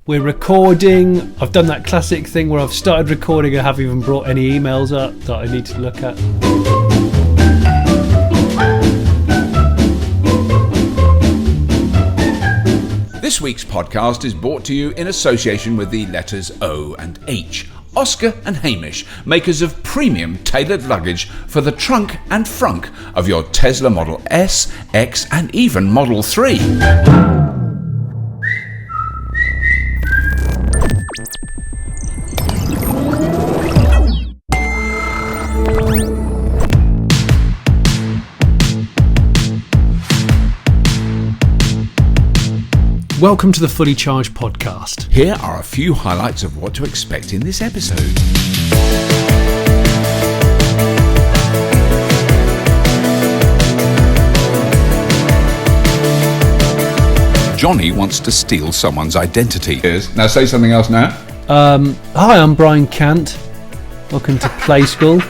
We're recording. I've done that classic thing where I've started recording and haven't even brought any emails up that I need to look at. This week's podcast is brought to you in association with the letters O and H. Oscar and Hamish, makers of premium tailored luggage for the trunk and frunk of your Tesla Model S, X and even Model 3. Welcome to the Fully Charged podcast. Here are a few highlights of what to expect in this episode. Jonny wants to steal someone's identity. Now say something else now. Hi, I'm Brian Cant. Welcome to Play School.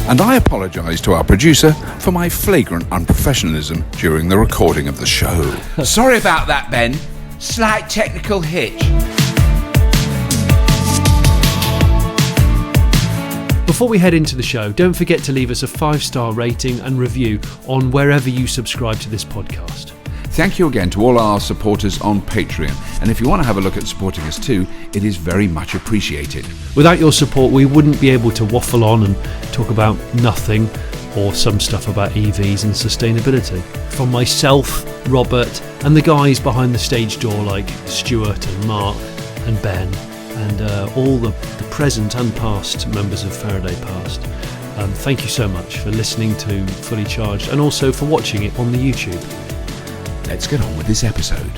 And I apologise to our producer for my flagrant unprofessionalism during the recording of the show. Sorry about that, Ben. Slight technical hitch. Before we head into the show, don't forget to leave us a 5-star rating and review on wherever you subscribe to this podcast. Thank you again to all our supporters on Patreon. And if you want to have a look at supporting us too, it is very much appreciated. Without your support, we wouldn't be able to waffle on and talk about nothing or some stuff about EVs and sustainability. From myself, Robert, and the guys behind the stage door like Stuart and Mark and Ben and all the present and past members of Faraday Past. Thank you so much for listening to Fully Charged and also for watching it on the YouTube. Let's get on with this episode.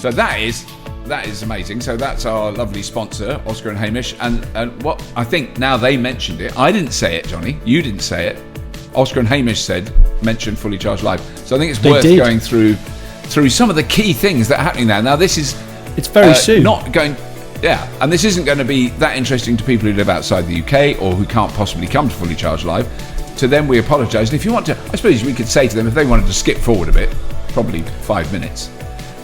So that is amazing. So that's our lovely sponsor, Oscar and Hamish. And what I think now they mentioned it. I didn't say it, Jonny. You didn't say it. Oscar and Hamish mentioned Fully Charged Live. So I think it's worth going through some of the key things that are happening now. Now it's very soon. Yeah, and this isn't going to be that interesting to people who live outside the UK or who can't possibly come to Fully Charged Live. To them, we apologise. And if you want to, I suppose we could say to them, if they wanted to skip forward a bit, probably 5 minutes,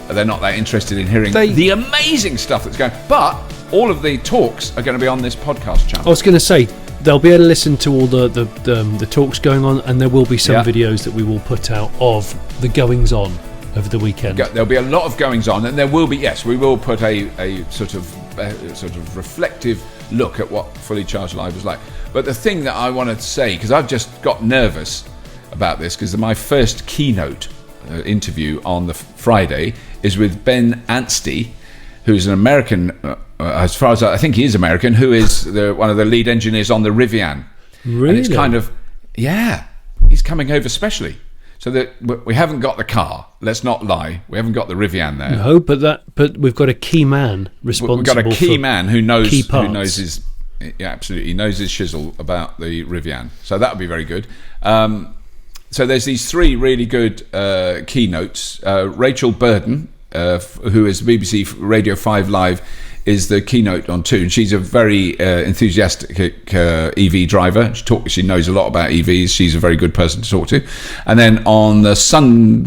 they're not that interested in hearing the amazing stuff that's going. But all of the talks are going to be on this podcast channel. I was going to say, they'll be able to listen to all the talks going on, and there will be some videos that we will put out of the goings on over the weekend. There'll be a lot of goings on, and there will be, we will put a sort of reflective look at what Fully Charged Live was like. But the thing that I wanted to say, because I've just got nervous about this, because my first keynote interview on the Friday is with Ben Anstey, who's an American, as far as I think he is American, who is one of the lead engineers on the Rivian. Really? And it's kind of, he's coming over specially. So that we haven't got the car. Let's not lie. We haven't got the Rivian there. No, but we've got a key man responsible. We've got a key man who knows his absolutely knows his shizzle about the Rivian. So that would be very good. So there's these three really good keynotes. Rachel Burden, who is BBC Radio 5 Live, is the keynote on 2, and she's a very enthusiastic EV driver. She knows a lot about EVs. She's a very good person to talk to. And then on the Sunday,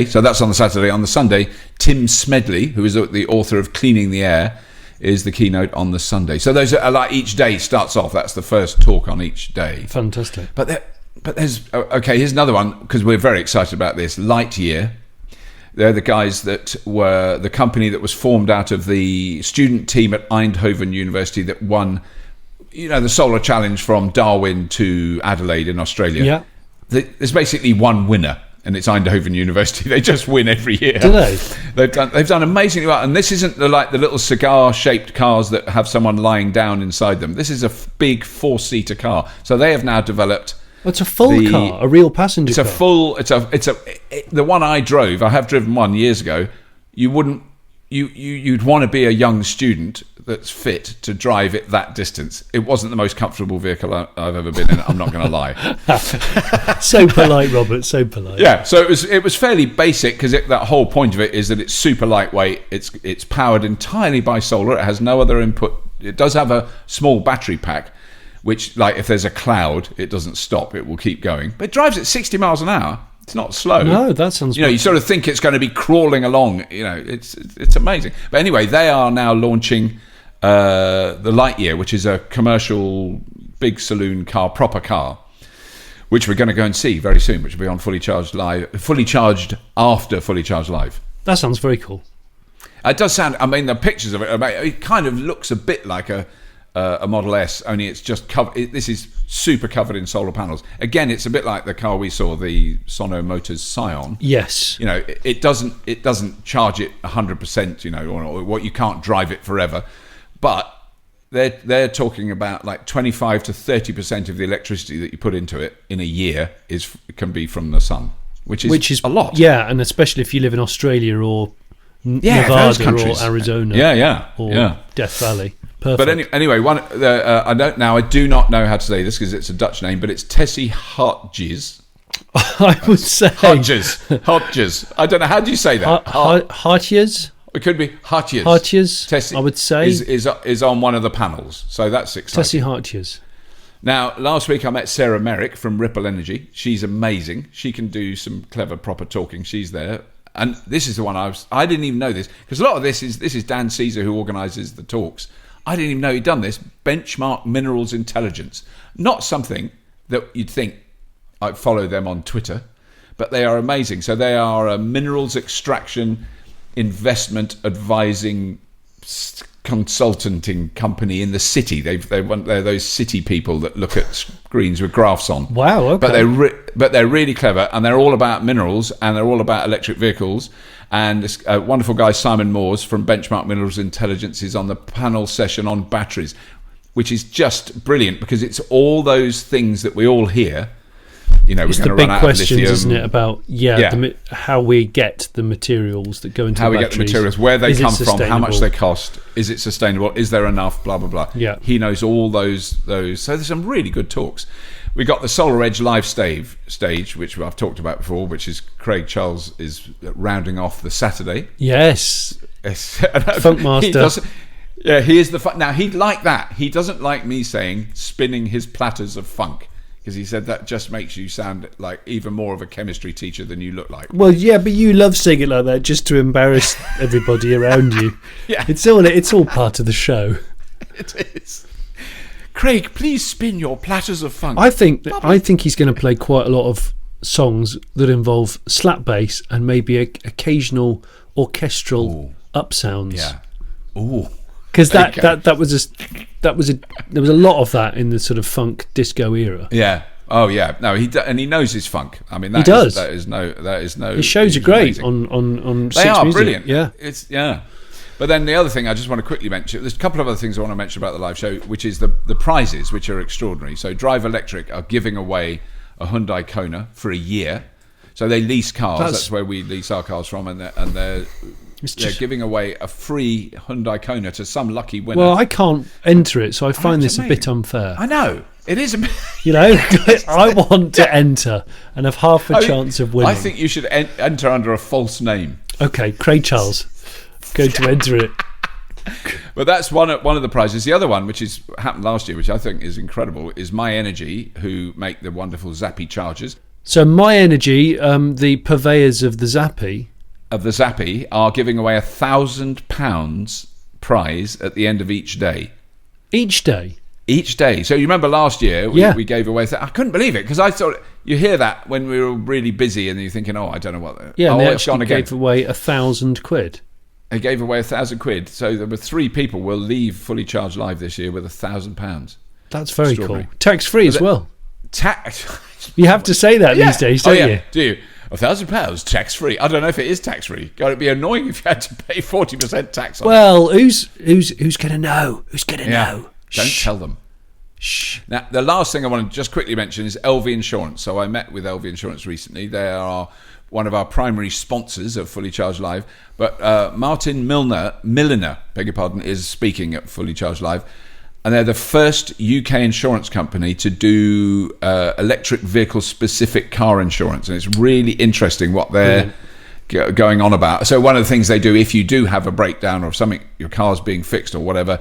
so that's on the Saturday, on the Sunday, Tim Smedley, who is the author of Cleaning the Air, is the keynote on the Sunday. So those are like each day starts off. That's the first talk on each day. Fantastic. But there's here's another one, because we're very excited about this. Lightyear. They're the guys that were the company that was formed out of the student team at Eindhoven University that won, the solar challenge from Darwin to Adelaide in Australia. Yeah. There's basically one winner, and it's Eindhoven University. They just win every year. Do they? They've done amazingly well. And this isn't the little cigar-shaped cars that have someone lying down inside them. This is a big 4-seater car. So they have now developed. It's a full car, a real passenger car. The one I drove, I have driven one years ago, you wouldn't you'd want to be a young student that's fit to drive it that distance. It wasn't the most comfortable vehicle I've ever been in. I'm not going to lie. So polite, Robert. So polite. Yeah. So it was fairly basic because that whole point of it is that it's super lightweight. It's powered entirely by solar. It has no other input. It does have a small battery pack, which, like, if there's a cloud, it doesn't stop. It will keep going. But it drives at 60 miles an hour. It's not slow. No, that sounds... You sort of think it's going to be crawling along. It's amazing. But anyway, they are now launching the Lightyear, which is a commercial big saloon car, proper car, which we're going to go and see very soon, which will be on Fully Charged after Fully Charged Live. That sounds very cool. It does sound... I mean, the pictures of it kind of looks a bit like a Model S, only it's just covered. This is super covered in solar panels. Again, it's a bit like the car we saw, the Sono Motors Scion. Yes. It doesn't charge it 100%. Or what, you can't drive it forever, but they're talking about like 25 to 30% of the electricity that you put into it in a year can be from the sun, which is a lot. Yeah, and especially if you live in Australia or Nevada or Arizona, or Death Valley. Perfect. But anyway, I do not know how to say this because it's a Dutch name, but it's Tessie Hartjes. I would say Hartjes. I don't know, how do you say that? Hartjes. It could be Hartjes. Hartjes. Tessie, I would say is on one of the panels, so that's exciting. Tessie Hartjes. Now, last week I met Sarah Merrick from Ripple Energy. She's amazing. She can do some clever, proper talking. She's there. And this is the one I didn't even know this, because a lot of this is Dan Caesar, who organises the talks. I didn't even know he'd done this. Benchmark Minerals Intelligence. Not something that you'd think I'd follow them on Twitter, but they are amazing. So they are a minerals extraction, investment advising, consulting company in the city. They're those city people that look at screens with graphs on. Wow, okay. But they're really clever, and they're all about minerals, and they're all about electric vehicles. And this wonderful guy, Simon Moores from Benchmark Minerals Intelligence, is on the panel session on batteries, which is just brilliant because it's all those things that we all hear. It's the big questions, isn't it, about how we get the materials that go into how the we batteries. get the materials, where they come from, how much they cost, is it sustainable, is there enough, blah blah blah. Yeah, he knows all those. So there's some really good talks. We got the Solar Edge live stage, which I've talked about before, which is Craig Charles is rounding off the Saturday. Yes, Funkmaster. He is the fun. Now he'd like that. He doesn't like me saying spinning his platters of funk, because he said that just makes you sound like even more of a chemistry teacher than you look like. Well, yeah, but you love saying it like that just to embarrass everybody around you. Yeah, it's all part of the show. It is. Craig, please spin your platters of funk. I think he's going to play quite a lot of songs that involve slap bass and maybe occasional orchestral up sounds. Yeah. Ooh. Because there was a lot of that in the sort of funk disco era. Yeah. Oh yeah. No, he knows his funk. I mean, he does. That is no. His shows are great on. They are Music. brilliant. Yeah. But then the other thing I just want to quickly mention, there's a couple of other things I want to mention about the live show, which is the prizes, which are extraordinary. So Drive Electric are giving away a Hyundai Kona for a year. So they lease cars. That's where we lease our cars from, and they're giving away a free Hyundai Kona to some lucky winner. Well, I can't enter it, so I find this a bit unfair. I know. It is. I want to enter and have half a chance of winning. I think you should enter under a false name. Okay, Craig Charles. Going to enter it. But that's one of the prizes. The other one, which happened last year, which I think is incredible, is My Energy, who make the wonderful Zappi chargers. So My Energy, the purveyors of the Zappi, are giving away £1,000 prize at the end of each day. Each day. So you remember last year we gave away. I couldn't believe it, because I thought you hear that when we were really busy and you're thinking, I don't know what. Yeah, and they actually gave away £1,000. They gave away £1,000. So there were 3 people will leave Fully Charged Live this year with £1,000. That's very cool. Tax free as well. Tax. You have to say that these days, don't you? Do you? £1,000 tax free. I don't know if it is tax free. God, it'd be annoying if you had to pay 40% tax on it. Well, who's going to know? Who's going to know? Don't tell them. Shh. Now, the last thing I want to just quickly mention is LV Insurance. So I met with LV Insurance recently. They are one of our primary sponsors of Fully Charged Live. But Martin Milliner, beg your pardon, is speaking at Fully Charged Live. And they're the first UK insurance company to do electric vehicle-specific car insurance. And it's really interesting what they're going on about. So one of the things they do, if you do have a breakdown or something, your car's being fixed or whatever,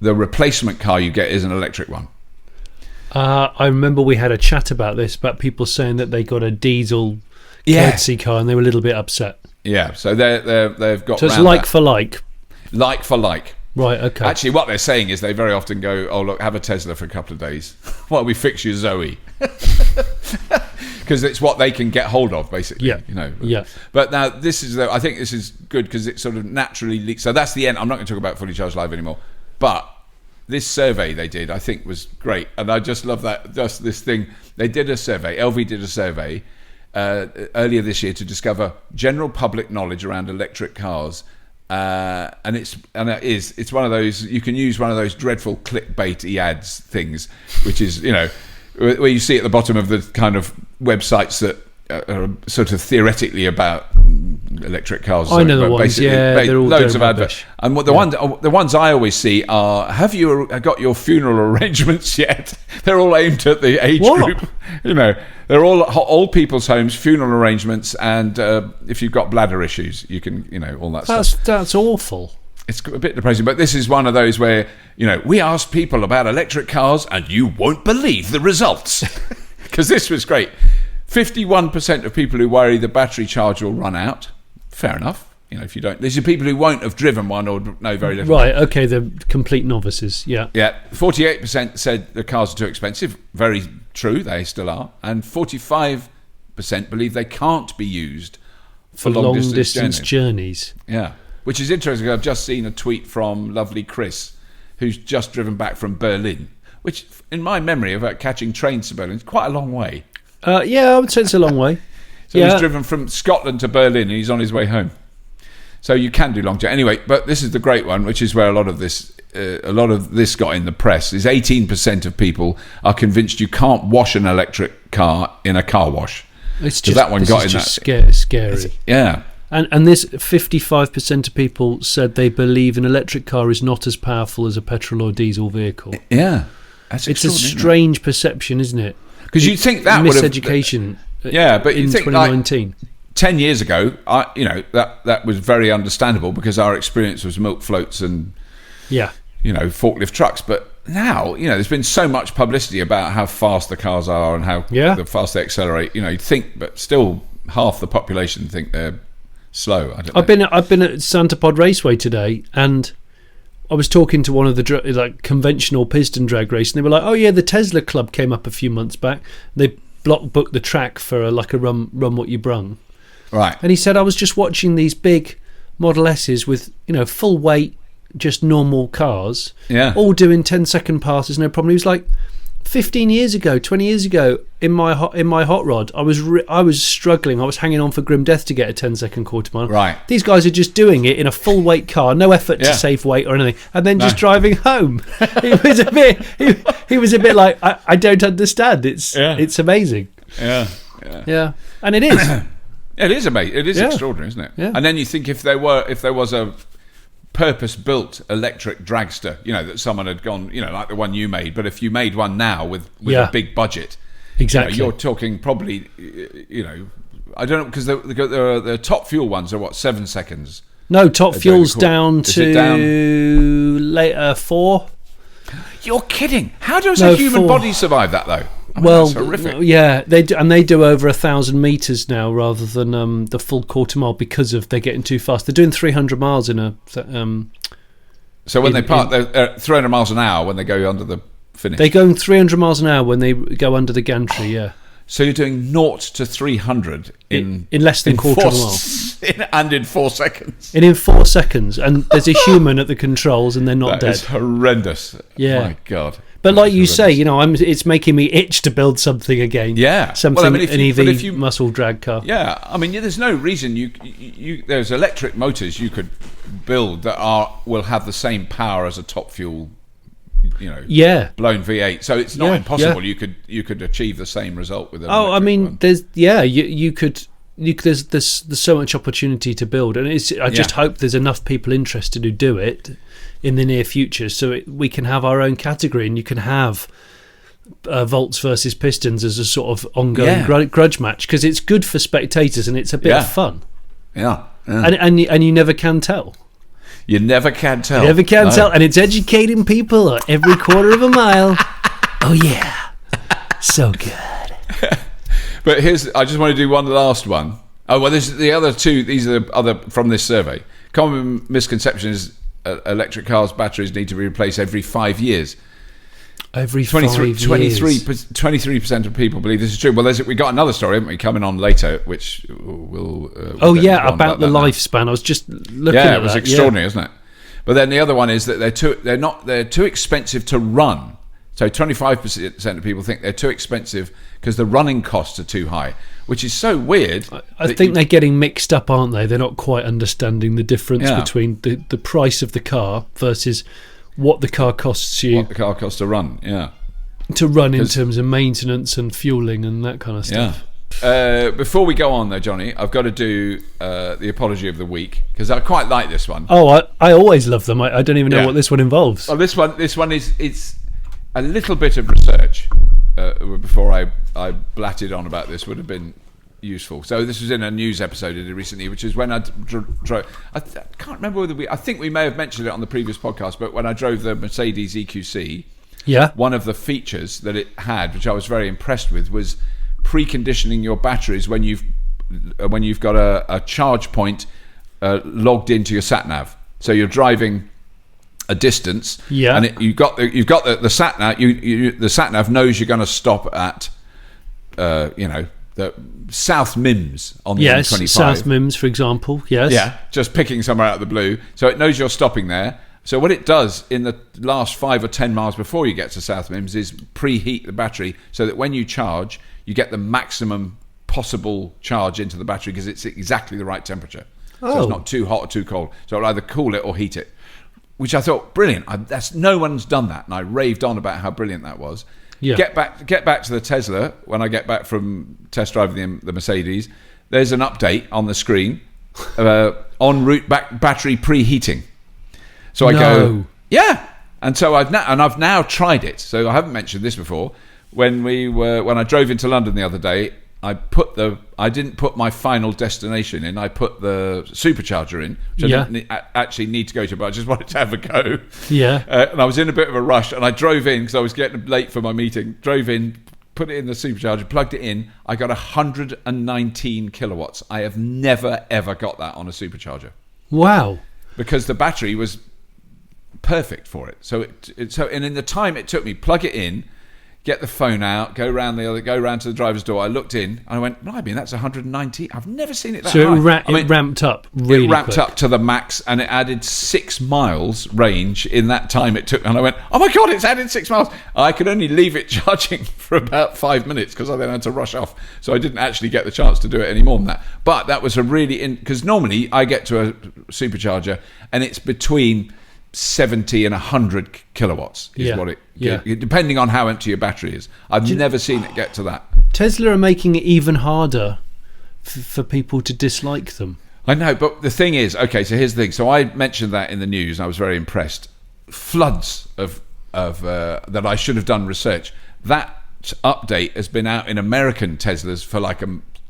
the replacement car you get is an electric one. I remember we had a chat about this, about people saying that they got a diesel courtesy car and they were a little bit upset. Yeah, so they've got... So it's like for like? Like for like. Right, okay. Actually, what they're saying is they very often go, oh, look, have a Tesla for a couple of days while we fix your Zoe. Because it's what they can get hold of, basically. Yeah. You know. Yeah. But now, I think this is good because it sort of naturally leaks. So that's the end. I'm not going to talk about Fully Charged Live anymore. But this survey they did, I think, was great. And I just love that, just this thing. They did a survey, LV did a survey earlier this year to discover general public knowledge around electric cars. And it's one of those, you can use one of those dreadful clickbaity ads things, which is, you know, where you see at the bottom of the kind of websites that are sort of theoretically about electric cars. I know the ones, yeah, they're all loads of adverts. And the ones I always see are, have you got your funeral arrangements yet? They're all aimed at the age group. You know, they're all old people's homes, funeral arrangements, and if you've got bladder issues, you can, you know, all that stuff. That's awful. It's a bit depressing, but this is one of those where, you know, we asked people about electric cars and you won't believe the results. Because this was great. 51% of people who worry the battery charge will run out. Fair enough. You know, if you don't, these are people who won't have driven one or know very little. Right, okay, they're complete novices, yeah. Yeah, 48% said the cars are too expensive. Very true, they still are. And 45% believe they can't be used for long distance journeys. Yeah, which is interesting. I've just seen a tweet from lovely Chris, who's just driven back from Berlin, which, in my memory of catching trains to Berlin, is quite a long way. Yeah, I would say it's a long way. So he's driven from Scotland to Berlin and he's on his way home. So you can do long journeys. Anyway, but this is the great one, which is where a lot of this got in the press, is 18% of people are convinced you can't wash an electric car in a car wash. It's just that one got in that. Scary. Yeah. And this 55% of people said they believe an electric car is not as powerful as a petrol or diesel vehicle. Yeah. It's a strange perception, isn't it? Because you think that would have miseducation. Yeah, but you in think 2019. Like 10 years ago, that was very understandable because our experience was milk floats and forklift trucks. But now, there's been so much publicity about how fast the cars are and how fast they accelerate. You'd think, but still half the population think they're slow. I've been at Santa Pod Raceway today, and I was talking to one of the conventional piston drag race, and they were like, "Oh yeah, the Tesla Club came up a few months back. They booked the track for a run what you brung." Right. And he said, "I was just watching these big Model S's with full weight, just normal cars, all doing 10-second passes, no problem." He was like, 15 years ago, 20 years ago, in my hot rod, I was struggling. I was hanging on for grim death to get a 10-second quarter mile. Right. These guys are just doing it in a full weight car, no effort to save weight or anything, and then just driving home. He was a bit like, I don't understand. It's amazing. Yeah, and it is. It is amazing. It is extraordinary, isn't it? Yeah. And then you think if there was a purpose-built electric dragster, that someone had gone, like the one you made, but if you made one now with a big budget, exactly, you're talking probably, I don't know, because the top fuel ones are 7 seconds? No, top fuel's down to later 4. You're kidding! How does a human body survive that though? That's horrific. Yeah, they do over 1,000 meters now rather than the full quarter mile because they're getting too fast. They're doing 300 miles in a. So when they park, they're 300 miles an hour when they go under the finish. They're going 300 miles an hour when they go under the gantry. Yeah. So you're doing 0 to 300 in less than quarter of a mile, and in 4 seconds. And in 4 seconds, and there's a human at the controls, and they're not dead. That's horrendous. Yeah. My God. But like you say, it's making me itch to build something again. Yeah, an EV muscle drag car. Yeah, there's no reason there's electric motors you could build that will have the same power as a top fuel, blown V8. So it's not impossible. You could achieve the same result with a. one. there's you could there's so much opportunity to build, and I just hope there's enough people interested who do it in the near future, so we can have our own category, and you can have Volts versus Pistons as a sort of ongoing grudge match, because it's good for spectators and it's a bit of fun. And you never can tell. You never can tell. You never can tell, and it's educating people every quarter of a mile. Oh yeah, so good. But I just want to do one last one. Oh well, there's the other two. These are the other from this survey. Common misconception is electric cars' batteries need to be replaced every 5 years. Every 5 years. 23% of people believe this is true. Well, we got another story, haven't we, coming on later, which we'll about the lifespan. I was just looking at that. Yeah, it was extraordinary, isn't it? But then the other one is that they're too expensive to run. So 25% of people think they're too expensive because the running costs are too high, which is so weird. I think they're getting mixed up, aren't they? They're not quite understanding the difference between the price of the car versus what the car costs you. What the car costs to run, To run in terms of maintenance and fueling and that kind of stuff. Yeah. Before we go on, though, Jonny, I've got to do the apology of the week, because I quite like this one. Oh, I always love them. I don't even know what this one involves. Well, this one is it's a little bit of research. Before I blatted on about this would have been useful. So this was in a news episode I did recently, which is when I drove. I can't remember whether I think we may have mentioned it on the previous podcast, but when I drove the Mercedes EQC, one of the features that it had, which I was very impressed with, was preconditioning your batteries when you've got a charge point logged into your sat nav. So you're driving a distance, and you've got the sat nav. The sat nav knows you're going to stop at, the South Mims on the M25. South Mims, for example. Just picking somewhere out of the blue, so it knows you're stopping there. So what it does in the last 5 or 10 miles before you get to South Mims is preheat the battery, so that when you charge, you get the maximum possible charge into the battery, because it's exactly the right temperature. So it's not too hot or too cold. So it'll either cool it or heat it, which I thought brilliant. No one's done that, and I raved on about how brilliant that was. Get back to the Tesla. When I get back from test driving the Mercedes, there's an update on the screen, en route battery preheating. So I go, and so I've now tried it. So I haven't mentioned this before. When I drove into London the other day, I didn't put my final destination in. I put the supercharger in, which I didn't actually need to go to, but I just wanted to have a go. And I was in a bit of a rush, and I drove in because I was getting late for my meeting. Drove in, put it in the supercharger, plugged it in. I got 119 kilowatts. I have never ever got that on a supercharger. Wow! Because the battery was perfect for it. So and in the time it took me, plug it in, get the phone out, go round to the driver's door. I looked in and I went, blimey, that's 190. I've never seen it that high. It ramped up really quick. Up to the max, and it added 6 miles range in that time it took. And I went, oh my God, it's added 6 miles. I could only leave it charging for about 5 minutes because I then had to rush off. So I didn't actually get the chance to do it any more than that. But that was because normally I get to a supercharger and it's between 70 and 100 kilowatts is what it depending on how empty your battery is. I've never seen it get to that. Tesla are making it even harder for people to dislike them. I know, but the thing is, okay, so here's the thing. So I mentioned that in the news and I was very impressed. Floods of that I should have done research. That update has been out in American Teslas for like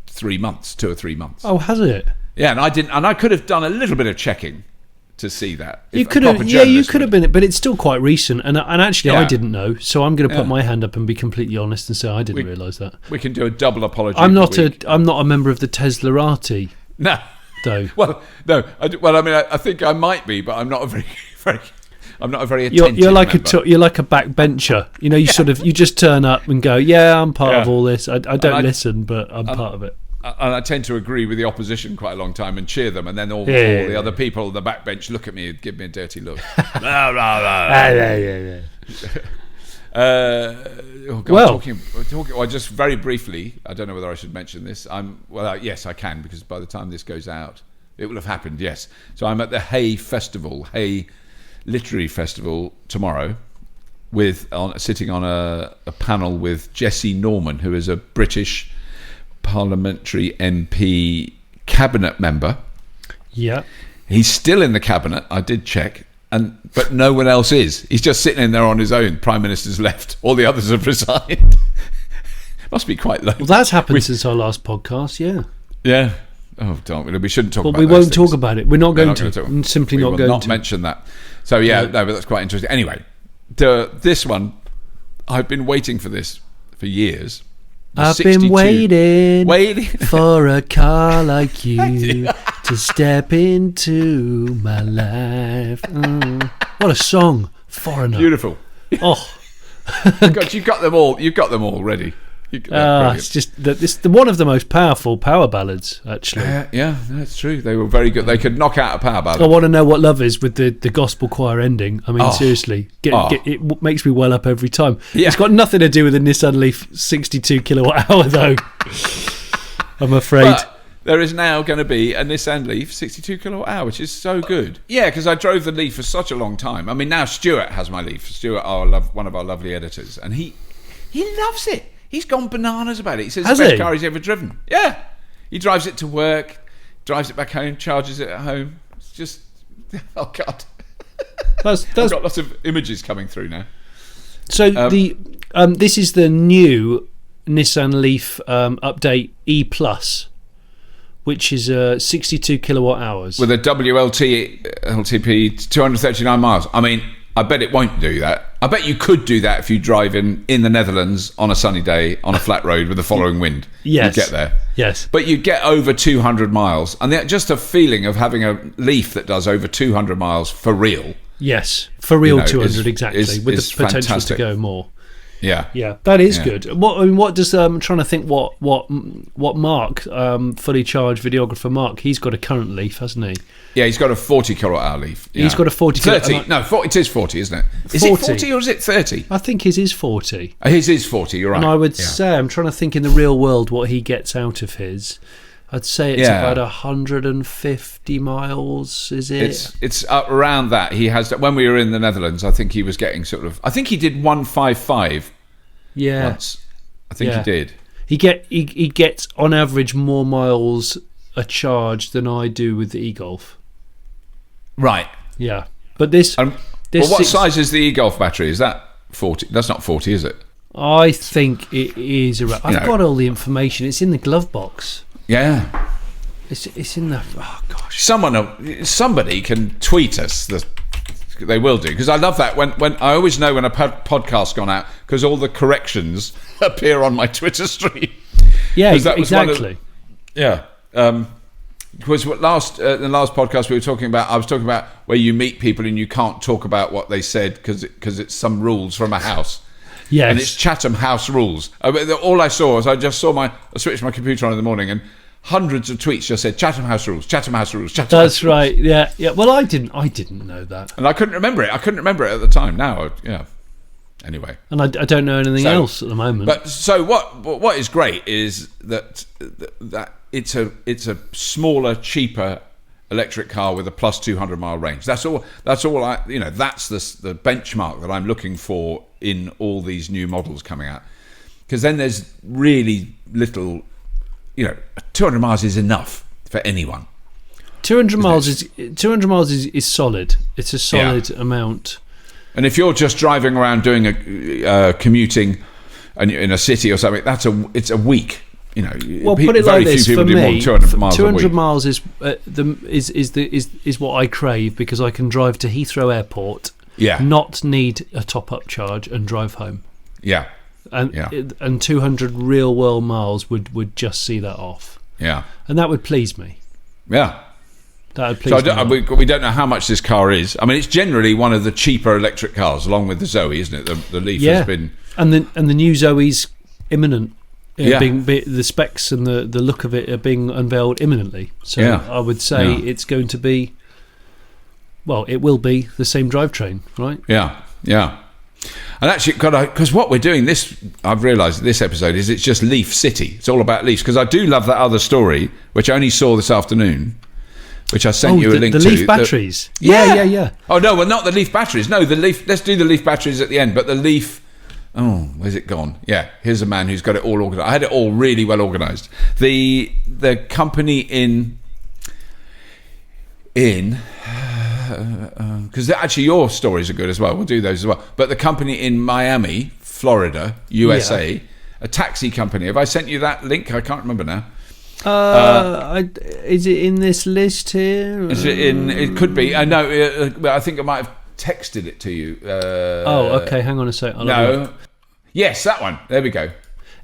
3 months, 2 or 3 months. Oh, has it? Yeah, and I could have done a little bit of checking to see that. You could have been, but it's still quite recent, and actually I didn't know, so I'm going to put my hand up and be completely honest and say I didn't realise that. We can do a double apology. I'm not a member of the Teslarati. No, though. Well, no. I think I might be, but I'm not a very I'm not a very attentive You're like member. You're like a backbencher. You know, you just turn up and go, I'm part of all this. I don't listen, but I'm part of it. And I tend to agree with the opposition quite a long time and cheer them, and then all the other people on the backbench look at me and give me a dirty look. Just very briefly, I don't know whether I should mention this. Yes, I can, because by the time this goes out, it will have happened. Yes, so I'm at the Hay Literary Festival tomorrow, sitting on a panel with Jesse Norman, who is a British parliamentary MP cabinet member. Yeah. He's still in the cabinet. I did check, but no one else is. He's just sitting in there on his own. Prime Minister's left. All the others have resigned. Must be quite low. Well, that's happened since our last podcast. Yeah. Yeah. Oh, don't we? We shouldn't talk about it. But we won't talk about it. We're not going to. I'm simply not going to. We will not mention that. So, yeah, no, but that's quite interesting. Anyway, this one, I've been waiting for this for years. I've been waiting for a car like you to step into my life. What a song. Foreigner. Beautiful. Oh. God, you've got them all. You've got them all ready. It's just one of the most powerful power ballads, actually. Yeah, that's true. They were very good. They could knock out a power ballad. I want to know what love is with the gospel choir ending. I mean, seriously, it makes me well up every time. Yeah. It's got nothing to do with the Nissan Leaf 62 kilowatt hour, though. I'm afraid. But there is now going to be a Nissan Leaf 62 kilowatt hour, which is so good. Yeah, because I drove the Leaf for such a long time. I mean, now Stuart has my Leaf. Stuart, one of our lovely editors, and he loves it. He's gone bananas about it. He says it's the best car he's ever driven. Yeah. He drives it to work, drives it back home, charges it at home. It's just, oh, God. I've got lots of images coming through now. So this is the new Nissan Leaf update E+, which is 62 kilowatt hours. With a LTP 239 miles. I mean, I bet it won't do that. I bet you could do that if you drive in the Netherlands on a sunny day on a flat road with a following wind. Yes. You'd get there. Yes. But you'd get over 200 miles. And just a feeling of having a Leaf that does over 200 miles for real. Yes, for real 200 exactly, with the potential fantastic. To go more. Yeah. Yeah, that is good. What does I'm trying to think what Mark, fully charged videographer Mark, he's got a current Leaf, hasn't he? Yeah, he's got a 40 kilowatt hour Leaf. Yeah. He's got a 40 30. No, 40, it is 40, isn't it? Is 40. It 40 or is it 30? I think his is 40. His is 40, you're right. And I would say, I'm trying to think in the real world what he gets out of his. I'd say it's about 150 miles, is it? It's up around that. He has, when we were in the Netherlands, I think he was getting I think he did 155 once. I think he did. He gets on average more miles a charge than I do with the e-Golf. Right. Yeah. But this what size is the e-Golf battery? Is that 40? That's not 40, is it? I think it is around. I've got all the information. It's in the glove box. Yeah. It's in the... Oh, gosh. Somebody can tweet us. They will do. Because I love that. When I always know when a podcast's gone out, because all the corrections appear on my Twitter stream. Yeah, exactly. Because the last podcast we were talking about, I was talking about where you meet people and you can't talk about what they said because it's some rules from a house. Yes. And it's Chatham House rules. All I saw was I switched my computer on in the morning and hundreds of tweets just said Chatham House rules, Chatham House rules, Chatham House rules. That's right. Yeah. Well, I didn't know that, and I couldn't remember it. at the time. Now, Anyway, and I don't know anything else at the moment. But so what is great is that it's a smaller, cheaper electric car with a plus 200 mile range. That's all. That's the benchmark that I'm looking for in all these new models coming out. Because then there's really little. 200 miles is enough for anyone. 200 miles is solid. It's a solid amount. And if you're just driving around doing a commuting in a city or something, it's a week. Well, put it like this: for me, 200 miles is what I crave because I can drive to Heathrow Airport, not need a top-up charge, and drive home. Yeah, and 200 real-world miles would just see that off. Yeah, and that would please me. Yeah. That would please me. We don't know how much this car is. I mean, it's generally one of the cheaper electric cars, along with the Zoe, isn't it? The Leaf has been, and the new Zoe's imminent. The specs and the look of it are being unveiled imminently. So I would say it's going to be, it will be the same drivetrain, right? Yeah. And actually, because what we're doing I've realised this episode it's just Leaf City. It's all about Leafs. Because I do love that other story, which I only saw this afternoon, which I sent you a link to. The Leaf batteries. Yeah. Oh no, well, not the Leaf batteries. No, the Leaf. Let's do the Leaf batteries at the end. But the Leaf Oh, where's it gone? Yeah, here's a man who's got it all organised. I had it all really well organised. The company in because actually your stories are good as well. We'll do those as well. But the company in Miami, Florida, USA, a taxi company. Have I sent you that link? I can't remember now. Is it in this list here? Is it in? It could be. I know. I think I might have texted it to you. Okay. Hang on a sec. No. Yes, that one. There we go.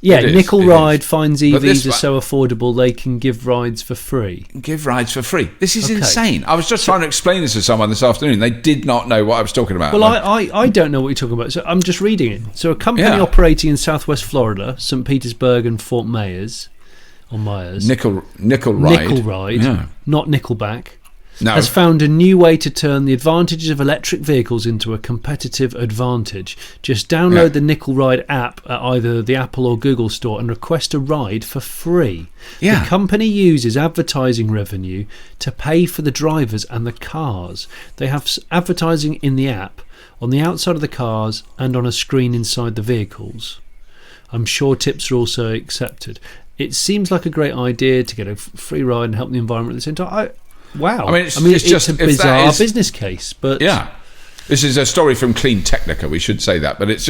Yeah, Nickel Ride finds EVs are so affordable they can give rides for free. Give rides for free. This is insane. I was just trying to explain this to someone this afternoon. They did not know what I was talking about. Well, I don't know what you're talking about, so I'm just reading it. So a company operating in southwest Florida, St. Petersburg and Fort Myers, Nickel Ride, not Nickelback, has found a new way to turn the advantages of electric vehicles into a competitive advantage. Just download the Nickel Ride app at either the Apple or Google store and request a ride for free. The company uses advertising revenue to pay for the drivers and the cars. They have advertising in the app, on the outside of the cars, and on a screen inside the vehicles. I'm sure tips are also accepted. It seems like a great idea to get a free ride and help the environment at the same time. Wow. I mean, it's just a bizarre business case, but this is a story from Clean Technica. We should say that, but it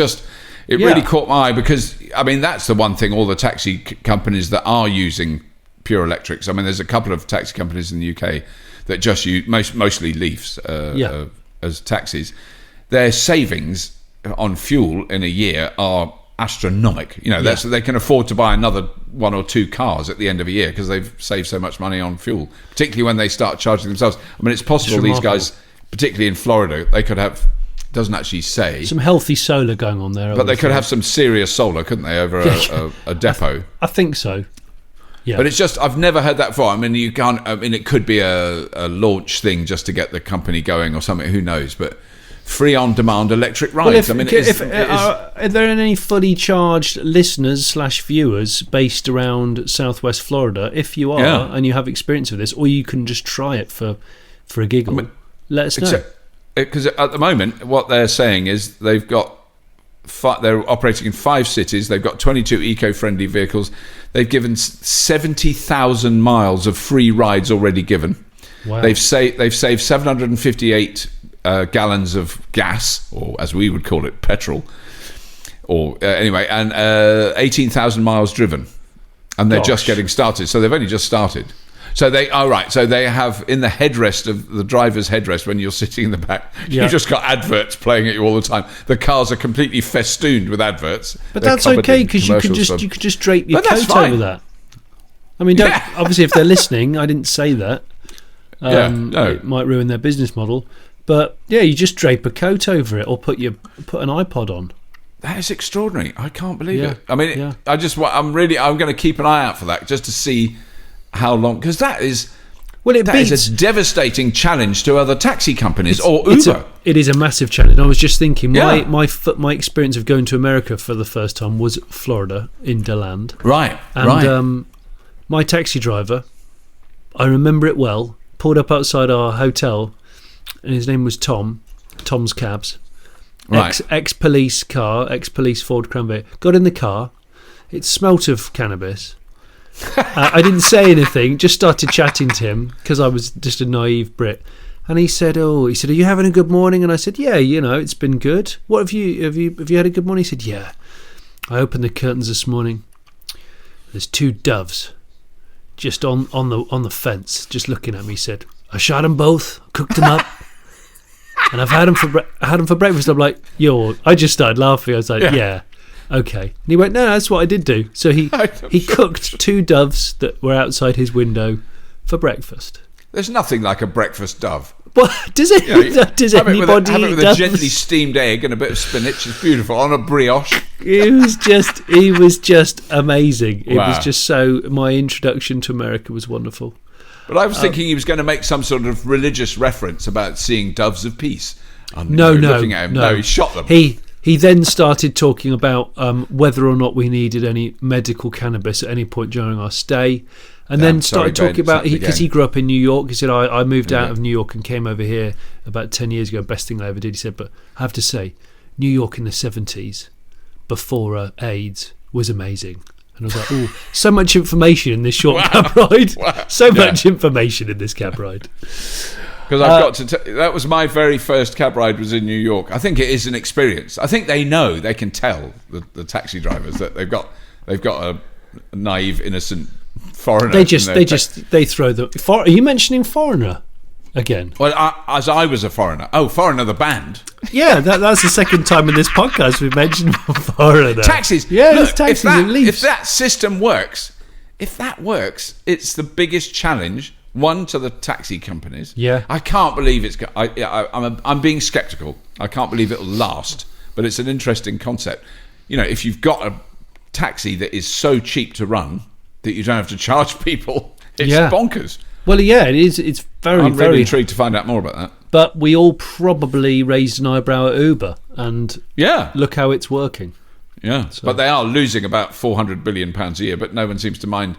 really caught my eye because I mean that's the one thing. All the taxi companies that are using pure electrics. I mean, there's a couple of taxi companies in the UK that just use mostly Leafs as taxis. Their savings on fuel in a year are astronomical. They can afford to buy another 1 or 2 cars at the end of a year because they've saved so much money on fuel, particularly when they start charging themselves. I mean, it's possible these guys, particularly in Florida, they could have, doesn't actually say, some healthy solar going on there, but they could have some serious solar, couldn't they, over a depot? I think so. Yeah. But it's just, I've never heard that before. I mean, you can't, it could be a launch thing just to get the company going or something, who knows, but free on-demand electric rides. Well, are there any fully charged listeners / viewers based around Southwest Florida? If you are and you have experience of this, or you can just try it for a giggle, let us know. Because at the moment, what they're saying is they're operating in 5 cities. They've got 22 eco-friendly vehicles. They've given 70,000 miles of free rides already given. Wow. They've saved 758 gallons of gas, or as we would call it, petrol, or anyway, and 18,000 miles driven, and they're just getting started. So they've only just started. So they So they have in the headrest of the driver's headrest when you're sitting in the back, you've just got adverts playing at you all the time. The cars are completely festooned with adverts. But that's okay because you could just drape your coat over that. I mean, obviously if they're listening, I didn't say that. It might ruin their business model. But you just drape a coat over it, or put an iPod on. That is extraordinary. I can't believe it. I mean, I'm going to keep an eye out for that just to see how long, because that is a devastating challenge to other taxi companies or Uber. It is a massive challenge. I was just thinking, my experience of going to America for the first time was Florida in DeLand. Right. And my taxi driver, I remember it well, pulled up outside our hotel. And his name was Tom's Cabs. Right. Ex-police Ford Crown Vic. Got in the car. It smelt of cannabis. I didn't say anything, just started chatting to him because I was just a naive Brit. And he said, are you having a good morning? And I said, yeah, it's been good. What have you had a good morning? He said, yeah. I opened the curtains this morning. There's 2 doves just on the fence, just looking at me. He said, I shot them both, cooked them up. And I've had them for breakfast. I'm like, I just started laughing. I was like, yeah, okay. And he went, no, that's what I did do. So he cooked 2 doves that were outside his window for breakfast. There's nothing like a breakfast dove. Well, does anybody have it with a gently steamed egg and a bit of spinach? It's beautiful on a brioche. He was just amazing. It was just so. My introduction to America was wonderful. But I was thinking he was going to make some sort of religious reference about seeing doves of peace. Looking at him. No, he shot them. He then started talking about whether or not we needed any medical cannabis at any point during our stay. And then started talking about, because he grew up in New York. He said, I moved out of New York and came over here about 10 years ago. Best thing I ever did. He said, but I have to say, New York in the 70s, before AIDS was amazing. And I was like, oh, so much information in this short cab ride. Wow. So much information in this cab ride. Because I've got to that was my very first cab ride was in New York. I think it is an experience. I think they know, they can tell the taxi drivers that they've got a naive, innocent foreigner. They throw the. Are you mentioning foreigner again? Well, as I was a foreigner. Oh, Foreigner the band. Yeah, that's the second time in this podcast we've mentioned foreigner. Taxis. Yeah, look, taxis and Leafs. If that system works, it's the biggest challenge. One, to the taxi companies. Yeah. I can't believe I'm being sceptical. I can't believe it'll last. But it's an interesting concept. You know, if you've got a taxi that is so cheap to run that you don't have to charge people, it's bonkers. Well, yeah, it is. It's I'm very really intrigued to find out more about that. But we all probably raised an eyebrow at Uber, and look how it's working. Yeah, so. But they are losing about £400 billion a year, but no one seems to mind.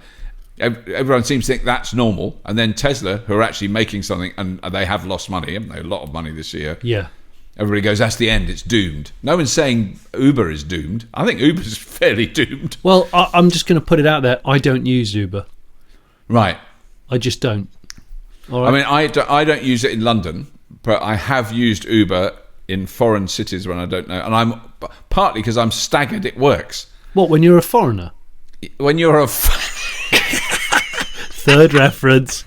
Everyone seems to think that's normal. And then Tesla, who are actually making something, and they have lost money, haven't they? A lot of money this year. Yeah. Everybody goes, that's the end, it's doomed. No one's saying Uber is doomed. I think Uber's fairly doomed. Well, I'm just going to put it out there. I don't use Uber. Right. I just don't. All right. I mean, I don't use it in London, but I have used Uber in foreign cities when I don't know. And I'm partly because I'm staggered it works. What, when you're a foreigner? When you're a... Third reference.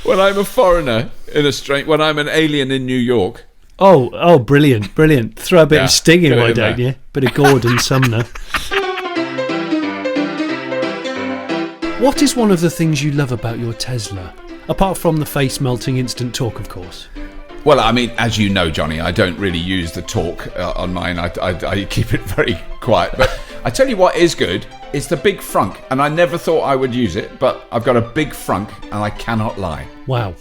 When I'm a foreigner when I'm an alien in New York. Oh, brilliant. Throw a bit of sting in, why don't you? Bit of Gordon Sumner. What is one of the things you love about your Tesla? Apart from the face-melting instant torque, of course. Well, I mean, as you know, Johnny, I don't really use the torque on mine. I keep it very quiet. But I tell you what is good. It's the big frunk. And I never thought I would use it, but I've got a big frunk and I cannot lie. Wow.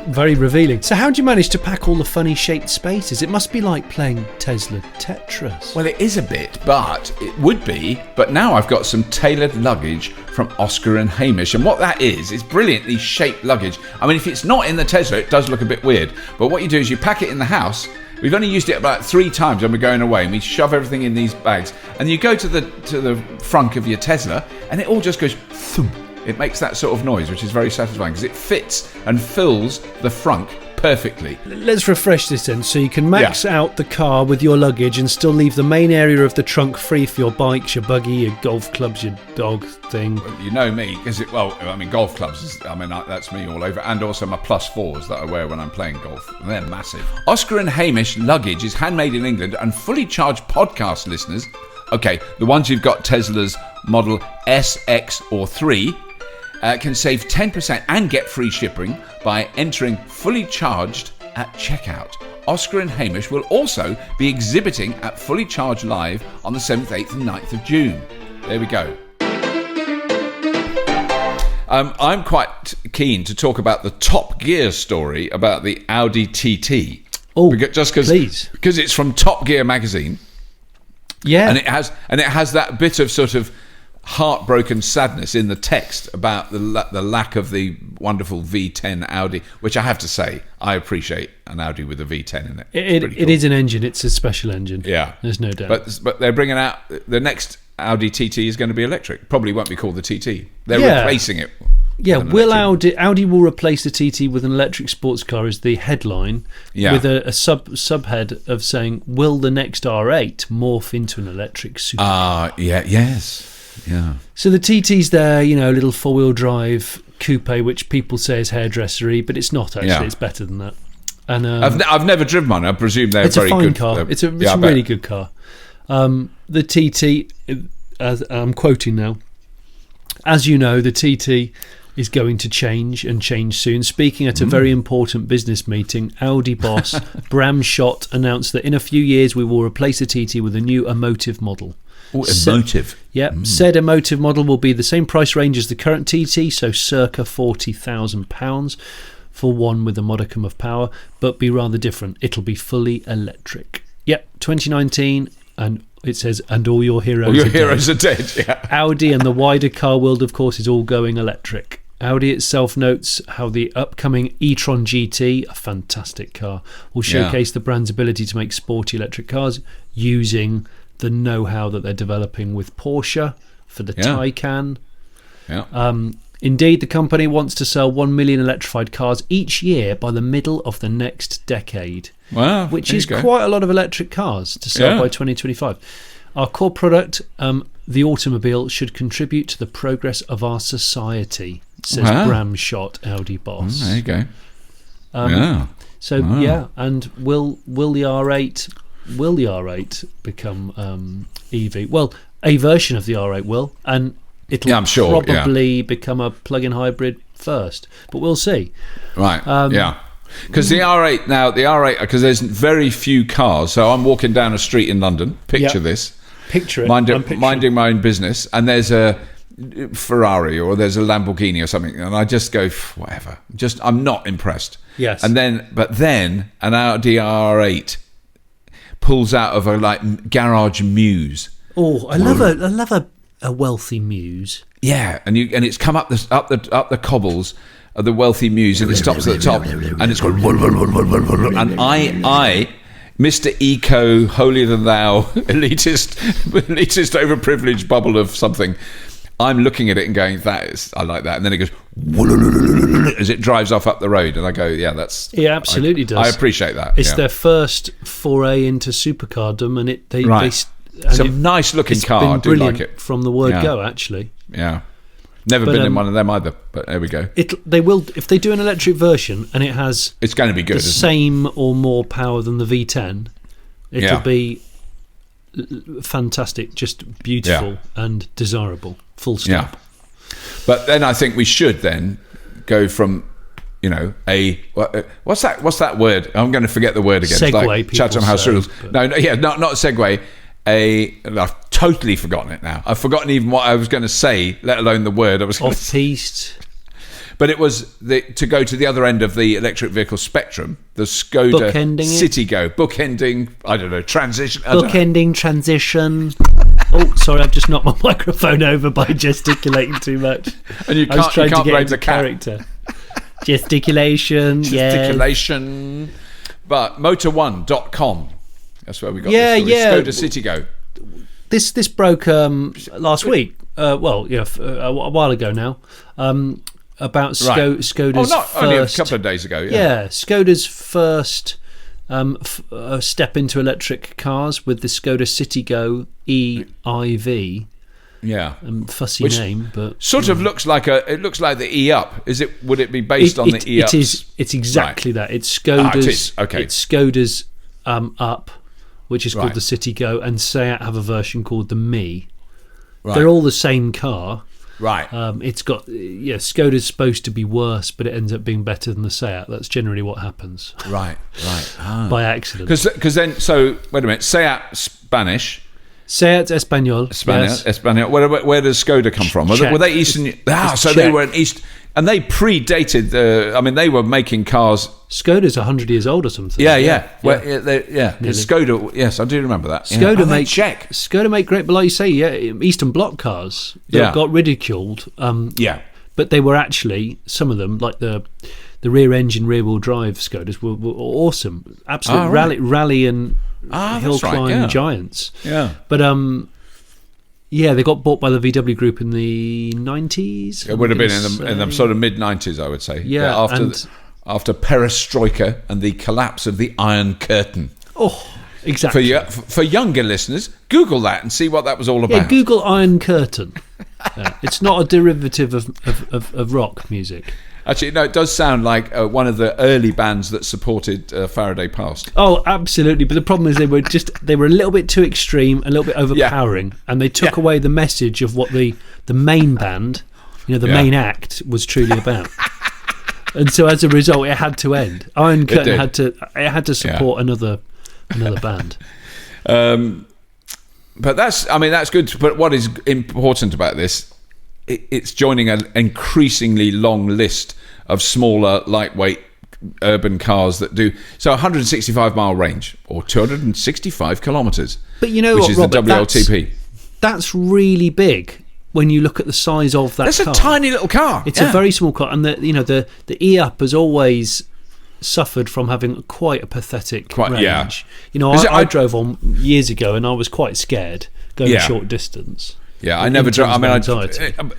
Very revealing. So how do you manage to pack all the funny shaped spaces? It must be like playing Tesla Tetris. Well, it is a bit, but it would be. But now I've got some tailored luggage from Oscar and Hamish. And what that is brilliantly shaped luggage. I mean, if it's not in the Tesla, it does look a bit weird. But what you do is you pack it in the house. We've only used it about 3 times when we're going away, and we shove everything in these bags. And you go to the frunk of your Tesla, and it all just goes thump. It makes that sort of noise, which is very satisfying because it fits and fills the frunk perfectly. Let's refresh this then. So you can max out the car with your luggage and still leave the main area of the trunk free for your bikes, your buggy, your golf clubs, your dog thing. Well, you know me, because golf clubs, that's me all over, and also my +4s that I wear when I'm playing golf. And they're massive. Oscar and Hamish luggage is handmade in England, and Fully Charged podcast listeners, okay, the ones who've got Tesla's model S, X or 3, can save 10% and get free shipping by entering Fully Charged at checkout. Oscar and Hamish will also be exhibiting at Fully Charged Live on the 7th, 8th and 9th of June. There we go. I'm quite keen to talk about the Top Gear story about the Audi TT. Oh, please. Because it's from Top Gear magazine. Yeah. And it has that bit of sort of heartbroken sadness in the text about the lack of the wonderful V10 Audi, which I have to say, I appreciate an Audi with a V10 in it. It is an engine. It's a special engine. Yeah. There's no doubt. But they're bringing out, the next Audi TT is going to be electric. Probably won't be called the TT. They're replacing it. Yeah, Audi will replace the TT with an electric sports car as the headline, with a subhead of saying, will the next R8 morph into an electric supercar? Yes. Yeah. So the TT's there, a little 4-wheel drive coupe, which people say is hairdressery, but it's not actually. Yeah. It's better than that. And I've never driven one. I presume they're very good. It's a fine car. It's a really good car. The TT, as I'm quoting now, as you know, the TT is going to change soon. Speaking at a very important business meeting, Audi boss Bram Schott announced that in a few years we will replace the TT with a new emotive model. Oh, emotive. Said emotive model will be the same price range as the current TT, so circa £40,000 for one with a modicum of power, but be rather different. It'll be fully electric. 2019, and it says, and all your heroes are dead. Yeah. Audi and the wider car world, of course, is all going electric. Audi itself notes how the upcoming e-tron GT, a fantastic car, will showcase the brand's ability to make sporty electric cars using the know-how that they're developing with Porsche for the Taycan. Yeah. Indeed, the company wants to sell 1 million electrified cars each year by the middle of the next decade. Wow, which is quite a lot of electric cars to sell by 2025. Our core product, the automobile, should contribute to the progress of our society, says Bram Schott, Audi boss. There you go. And will the R8 become EV? Well, a version of the R8 will, and it'll probably become a plug-in hybrid first, but we'll see. Right. Because the R8, because there's very few cars. So I'm walking down a street in London. Picture this. Picture it. Minding my own business, and there's a Ferrari or there's a Lamborghini or something, and I just go, whatever. I'm not impressed. Yes. But then an Audi R8 pulls out of a garage muse. Oh, I love a wealthy muse. Yeah, and it's come up the cobbles of the wealthy muse, and it stops at the top, and it's going, and I, Mr. Eco, holier than thou, elitist, overprivileged bubble of something, I'm looking at it and going, I like that, and then it goes as it drives off up the road, and I go, that's. It absolutely does. I appreciate that. It's their first foray into supercardom, and they it's a nice looking car. I do like it from the word go. Actually, never been in one of them either. But there we go. They will, if they do an electric version and it's going to be good. The same or more power than the V10. It'll be fantastic, just beautiful and desirable. Full stop. Yeah. But then I think we should then go from what's that word? I'm going to forget the word again. Segway. It's like Chatham House Rules. Not Segway. I've totally forgotten it now. I've forgotten even what I was going to say, let alone the word I was going to say. Off-piste. But it was to go to the other end of the electric vehicle spectrum, the Skoda Citigo. Bookending, I don't know, transition. Transition. Oh, sorry, I've just knocked my microphone over by gesticulating too much. And you can't blame the character. Gesticulation, Gesticulation. But motor1.com. That's where we got this story. Skoda Citigo. This broke last week. A while ago now. About Skoda's only a couple of days ago. Skoda's first step into electric cars with the Skoda Citigo-e EV. Yeah, fussy name, but sort of looks like the E-Up. Would it be based on the E-Up? It's exactly that. It's Skoda's. It is. Okay. It's Skoda's Up, which is called the Citigo, and Seat have a version called the Me. Right. They're all the same car. Right. It's got Skoda's supposed to be worse, but it ends up being better than the Seat. That's generally what happens. Right. By accident. Because then, wait a minute. Seat Spanish. Seat Espanol. Espanol. Where does Skoda come from? Were they Eastern? So they were an East, and they predated. They were making cars. Skoda's 100 years old or something. Yeah. Skoda. Yes, I do remember that. Skoda make great, but like you say, Eastern Bloc cars that got ridiculed. But they were actually, some of them, like the rear engine, rear wheel drive Skodas were awesome. Absolute rally and hill climb giants. Yeah. But they got bought by the VW Group in the 90s. It would have been in the sort of mid 90s, I would say. Yeah. After perestroika and the collapse of the Iron Curtain. Oh, exactly. For younger listeners, Google that and see what that was all about. Yeah, Google Iron Curtain. It's not a derivative of rock music. Actually, no, it does sound like one of the early bands that supported Faraday Past. Oh, absolutely. But the problem is they were a little bit too extreme, a little bit overpowering, and they took away the message of what the main band, main act was truly about. And so as a result, it had to end. Iron Curtain had to support another band. But that's good. But what is important about this? It's joining an increasingly long list of smaller, lightweight urban cars that do 165 mile range or 265 kilometres. But you know which what, is Robert, the WLTP. That's really big when you look at the size of that car. That's a tiny little car. It's a very small car, and the E-Up has always suffered from having quite a pathetic range. Yeah. You know, I drove on years ago, and I was quite scared going short distance. Yeah, I never drove. I mean,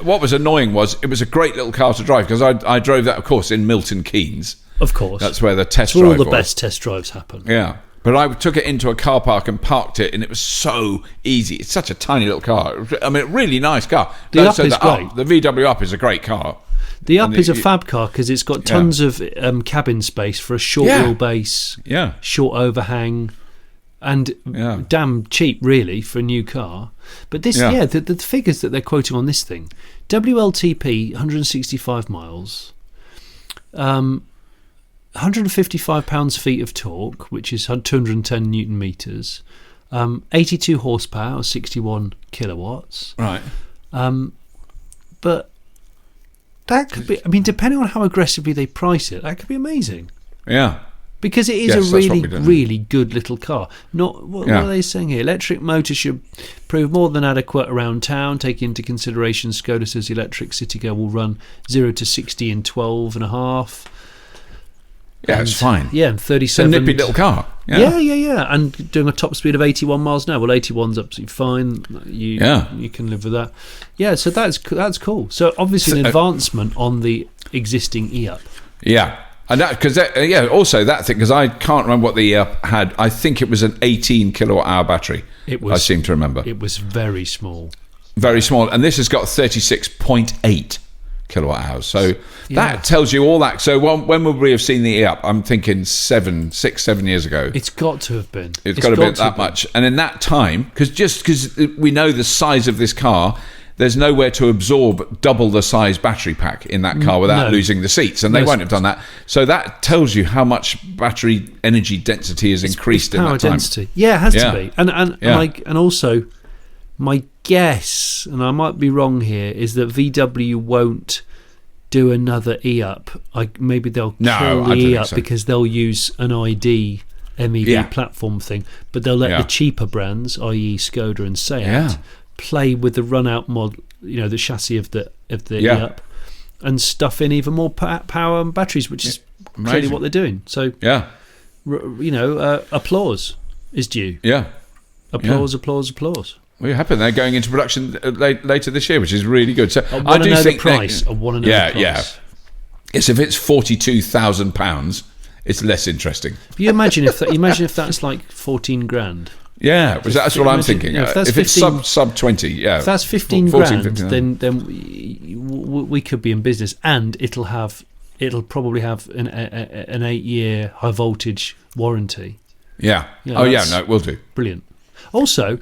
what was annoying was it was a great little car to drive, because I drove that, of course, in Milton Keynes. Of course, that's where the test drive drive was. All the best test drives happen. Yeah, but I took it into a car park and parked it, and it was so easy. It's such a tiny little car. I mean, a really nice car. The Up is great. The VW Up is a great car. The Up is a fab car because it's got tons of cabin space for a short wheelbase, short overhang, and damn cheap, really, for a new car. But this, the figures that they're quoting on this thing, WLTP, 165 miles, 155 pounds-feet of torque, which is 210 newton meters, 82 horsepower, 61 kilowatts. Right. But that could be, I mean, depending on how aggressively they price it, that could be amazing. Yeah. Because it is a really, really good little car. What are they saying here? Electric motor should prove more than adequate around town. Taking into consideration Skoda says the electric Citigo will run 0 to 60 in 12.5. Yeah, it's fine. Yeah, and 37. It's a nippy little car. Yeah. And doing a top speed of 81 miles an hour. Well, 81's absolutely fine. You can live with that. Yeah, so that's cool. So obviously an advancement on the existing E-Up. Yeah. And that, because also that thing, because I can't remember what the E-Up had. I think it was an 18 kilowatt hour battery. I seem to remember. It was very small. Very small. And this has got 36.8 kilowatt hours. So that tells you all that. So when would we have seen the E-Up? I'm thinking 7 years ago. It's got to have been. It's got to have been that much. And in that time, because we know the size of this car, there's nowhere to absorb double the size battery pack in that car without losing the seats, and they won't have done that. So that tells you how much battery energy density has increased in that time. Density. Yeah, it has to be. And also, my guess, and I might be wrong here, is that VW won't do another E-Up. Maybe they'll kill the E-Up because they'll use an ID MEV platform thing, but they'll let the cheaper brands, i.e. Skoda and Seat, play with the run-out mod, the chassis of the E-Up, and stuff in even more power and batteries, which is clearly what they're doing. So, applause is due. Yeah. Applause. We're happy they're going into production later this year, which is really good. So I do think the price. I want to know the price. Yeah. Yes, if it's £42,000, it's less interesting. You imagine if that's like 14 grand. Yeah, that's what I'm thinking. If it's sub 20, if that's 15 grand, then we could be in business, and it'll probably have an 8-year high voltage warranty. Yeah. It will do. Brilliant. Also,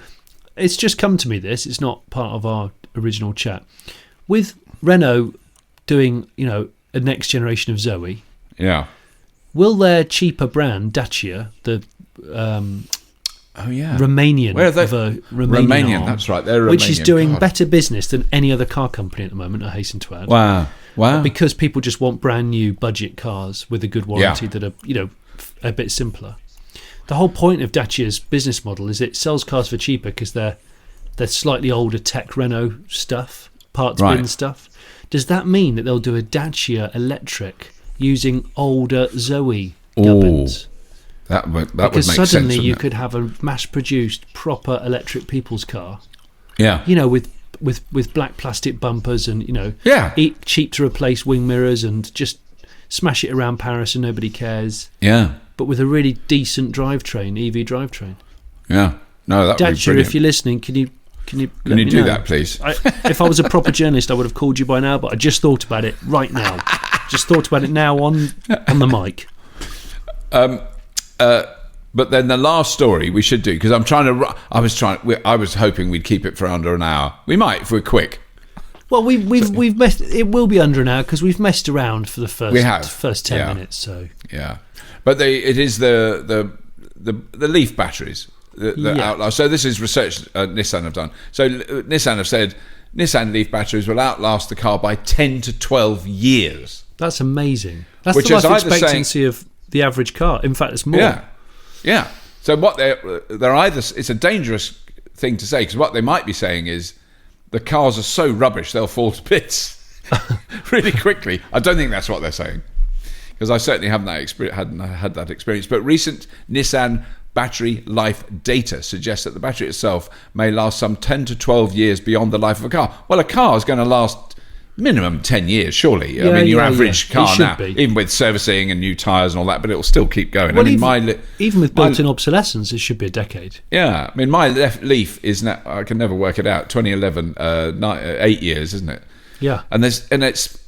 it's just come to me. It's not part of our original chat. With Renault doing, a next generation of Zoe. Yeah. Will their cheaper brand Dacia, the Romanian, where are they? Romanian arm, that's right. They're Romanian, which is doing better business than any other car company at the moment, I hasten to add. Wow. Because people just want brand new budget cars with a good warranty that are, a bit simpler. The whole point of Dacia's business model is it sells cars for cheaper because they're slightly older tech Renault stuff, parts bin stuff. Does that mean that they'll do a Dacia electric using older Zoe gubbins? That would make sense. Because suddenly you could have a mass-produced, proper electric people's car. Yeah. With black plastic bumpers and cheap to replace wing mirrors and just smash it around Paris and nobody cares. Yeah. But with a really decent drivetrain, EV drivetrain. Yeah. No, that would be Dacia, brilliant. if you're listening, can you do that, please? If I was a proper journalist, I would have called you by now, but I just thought about it right now. Just thought about it now on the mic. But then the last story we should do, because I was hoping we'd keep it for under an hour. We might if we're quick. Well, we've messed. It will be under an hour because we've messed around for the first 10 minutes. So but it is the Leaf batteries, the outlast. So this is research Nissan have done. So Nissan have said Nissan Leaf batteries will outlast the car by 10 to 12 years. That's amazing. That's the life expectancy of the average car. In fact, it's more. Yeah. So what they're either, it's a dangerous thing to say, because what they might be saying is the cars are so rubbish they'll fall to bits really quickly. I don't think that's what they're saying, because I certainly hadn't had that experience. But recent Nissan battery life data suggests that the battery itself may last some 10 to 12 years beyond the life of a car. Well, a car is going to last minimum 10 years, surely. I mean, your average car now, even with servicing and new tyres and all that, but it'll still keep going. Well, even with built-in obsolescence, it should be a decade. Yeah, I mean, my Leaf is now, I can never work it out, 2011, 8 years, isn't it? Yeah. And it's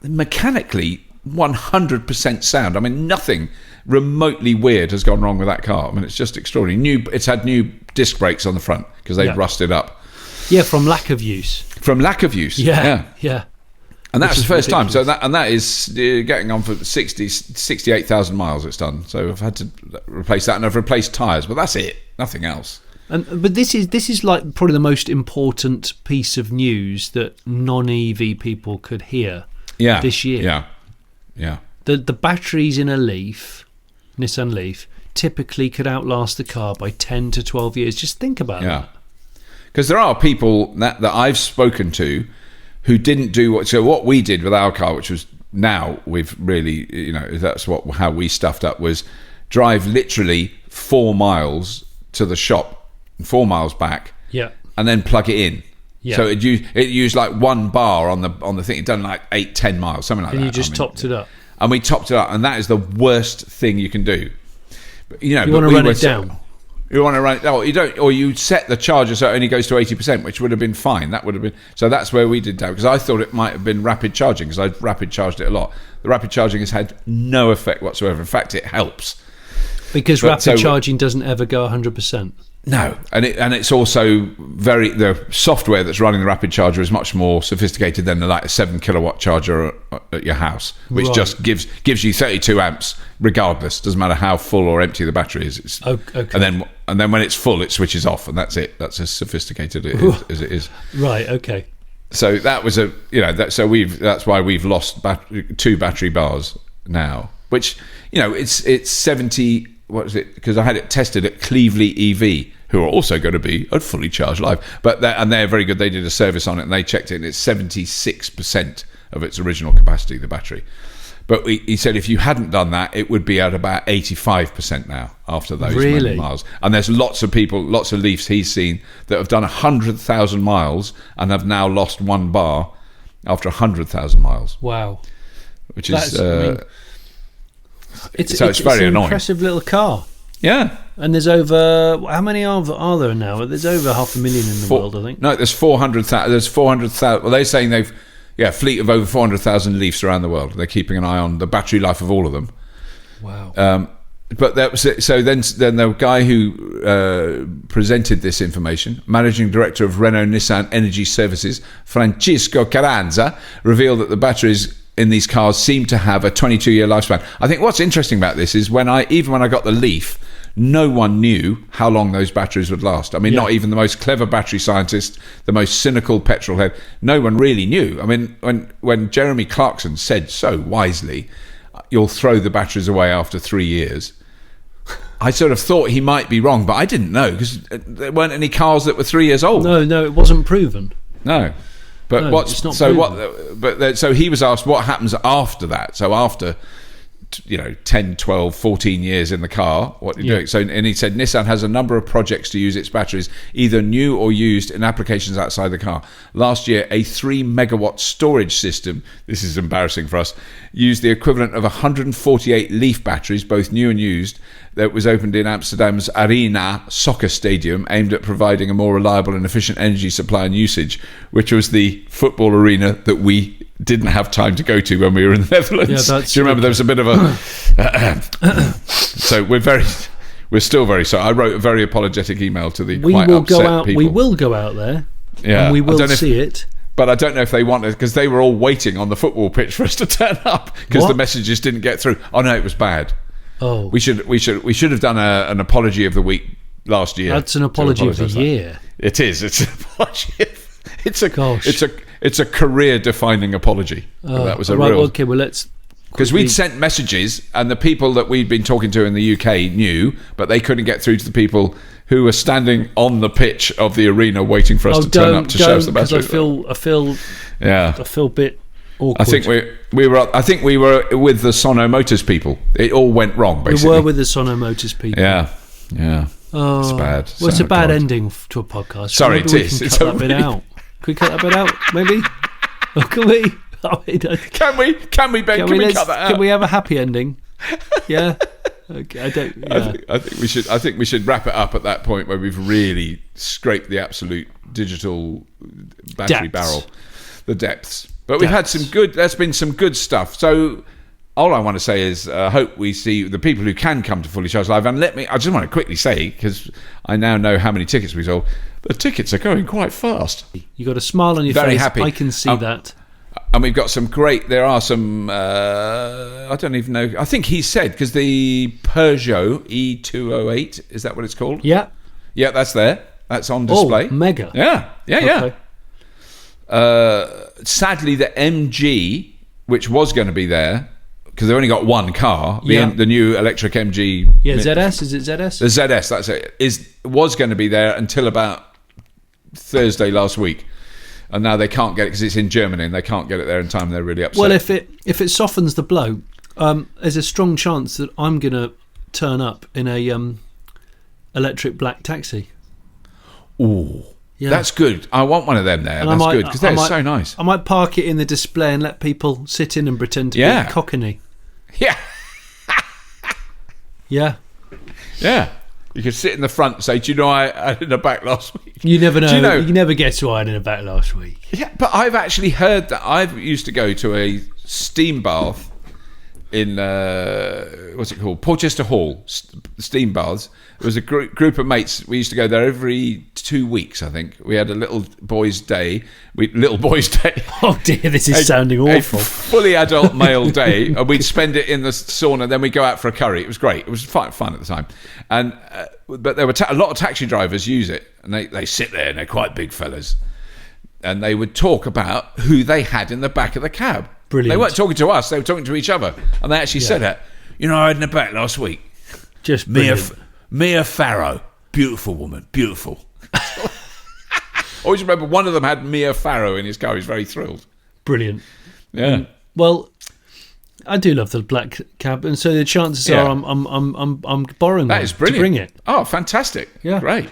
mechanically 100% sound. I mean, nothing remotely weird has gone wrong with that car. I mean, it's just extraordinary. It's had new disc brakes on the front because they've rusted up. Yeah, from lack of use. Yeah. And that's the first ridiculous. time. So that is getting on for 68,000 miles it's done. So I've had to replace that, and I've replaced tyres, but that's it. Nothing else. But this is like probably the most important piece of news that non-EV people could hear this year. Yeah. The batteries in a Leaf, Nissan Leaf, typically could outlast the car by 10 to 12 years. Just think about that. Because there are people that I've spoken to who didn't do what we did with our car, which was now we've really, that's how we stuffed up, was drive literally 4 miles to the shop, 4 miles back, and then plug it in. Yeah. So it used like 1 bar on the thing. It done like 8-10 miles, something like that. And you just topped it up. And we topped it up, and that is the worst thing you can do. But, you want to run it down. You want to run it. Oh, you don't, or you set the charger so it only goes to 80%, which would have been fine. That would have been. So that's where we did that, because I thought it might have been rapid charging, because I rapid charged it a lot. The rapid charging has had no effect whatsoever. In fact, it helps because rapid charging doesn't ever go 100%. No, and it's also the software that's running the rapid charger is much more sophisticated than a 7 kilowatt charger at your house, which just gives you 32 amps regardless. Doesn't matter how full or empty the battery is. Okay. And then when it's full, it switches off, and that's it. That's as sophisticated as it is. Right. Okay. So that was that's why we've lost 2 battery bars now, which it's 70. What is it? Because I had it tested at Cleveland EV, who are also going to be at FullyCharged Live, they're very good. They did a service on it and they checked it, and it's 76% of its original capacity, the battery. But he said if you hadn't done that, it would be at about 85% now after those many miles. And there's lots of people, lots of Leafs he's seen that have done 100,000 miles and have now lost 1 bar after 100,000 miles. Wow, which is. It's very annoying. Impressive little car. Yeah. And there's over, how many are there now? There's over 500,000 in the world, I think. No, there's 400,000. There's 400,000. Well, they're saying they've, fleet of over 400,000 Leafs around the world. They're keeping an eye on the battery life of all of them. Wow. But that was it. So then the guy who presented this information, managing director of Renault Nissan Energy Services, Francisco Carranza, revealed that the batteries in these cars seem to have a 22-year lifespan. I think what's interesting about this is even when I got the Leaf, no one knew how long those batteries would last. I mean, not even the most clever battery scientist, the most cynical petrol head, no one really knew. I mean, when Jeremy Clarkson said so wisely, you'll throw the batteries away after 3 years, I sort of thought he might be wrong, but I didn't know, because there weren't any cars that were 3 years old. No, it wasn't proven. No. But so he was asked what happens after that. So after 10, 12, 14 years in the car, what are you doing? So, and he said Nissan has a number of projects to use its batteries, either new or used, in applications outside the car. Last year, a 3 megawatt storage system, this is embarrassing for us, used the equivalent of 148 Leaf batteries, both new and used, that was opened in Amsterdam's Arena soccer stadium, aimed at providing a more reliable and efficient energy supply and usage, which was the football arena that we didn't have time to go to when we were in the Netherlands. Do you remember there was a bit of a... So we're still very sorry. I wrote a very apologetic email to the quite upset people. We will go out there, yeah, and we will see it. But I don't know if they wanted, because they were all waiting on the football pitch for us to turn up, because the messages didn't get through. Oh no, it was bad. Oh, we should have done an apology of the week last year. That's an apology of the year. It is. It's an apology. It's a career-defining apology. That was a real. Okay, well let's. Because we'd sent messages, and the people that we'd been talking to in the UK knew, but they couldn't get through to the people who were standing on the pitch of the arena waiting for us to turn up to show us the battery. I feel a bit Awkward. I think we were with the Sono Motors people. It all went wrong, basically. We were with the Sono Motors people. Yeah. Oh, it's bad. Well, it's a bad ending to a podcast. Sorry, maybe it is. Can cut that bit out. Can we cut that bit out? Maybe. Or can we? Can we, Ben? Can we cut that out? Can we have a happy ending? Yeah. Okay. I think we should wrap it up at that point where we've really scraped the absolute digital battery barrel, the depths. But we've had some good. There's been some good stuff. So all I want to say is, hope we see the people who can come to Fully Charged Live. And I just want to quickly say, because I now know how many tickets we sold. The tickets are going quite fast. You got a smile on your face. Very happy. I can see that. And we've got some great. There are some. I don't even know. I think he said, because the Peugeot E208, is that what it's called? Yeah. Yeah, that's there. That's on display. Oh, mega. Yeah. Okay. Sadly, the MG, which was going to be there, because they've only got one car, the new electric MG. Yeah, ZS. Is it ZS? The ZS, that's it. Was going to be there until about Thursday last week. And now they can't get it because it's in Germany and they can't get it there in time. They're really upset. Well, if it softens the blow, there's a strong chance that I'm going to turn up in a electric black taxi. Ooh, yeah. That's good. I want one of them there. That's good because they're so nice. I might park it in the display and let people sit in and pretend to be a cockney. Yeah. Yeah. Yeah. You could sit in the front and say, do you know I had in the back last week? You never know. You never guess who I had in the back last week. Yeah, but I've actually heard that. I used to go to a steam bath in, what's it called? Porchester Hall, steam baths. It was a group of mates. We used to go there every 2 weeks, I think. We had a little boys' day. Oh dear, this is sounding awful. A fully adult male day. And we'd spend it in the sauna, then we'd go out for a curry. It was great. It was fun at the time. And but there were a lot of taxi drivers use it. And they sit there and they're quite big fellas. And they would talk about who they had in the back of the cab. Brilliant. They weren't talking to us, they were talking to each other. And they actually said that. You know, I had in the back last week. Just Mia Farrow. Beautiful woman. Beautiful. Always remember one of them had Mia Farrow in his car. He was very thrilled. Brilliant. Yeah. Well, I do love the black cab, and so the chances are I'm borrowing that one is brilliant. To bring it. Oh, fantastic. Yeah. Great.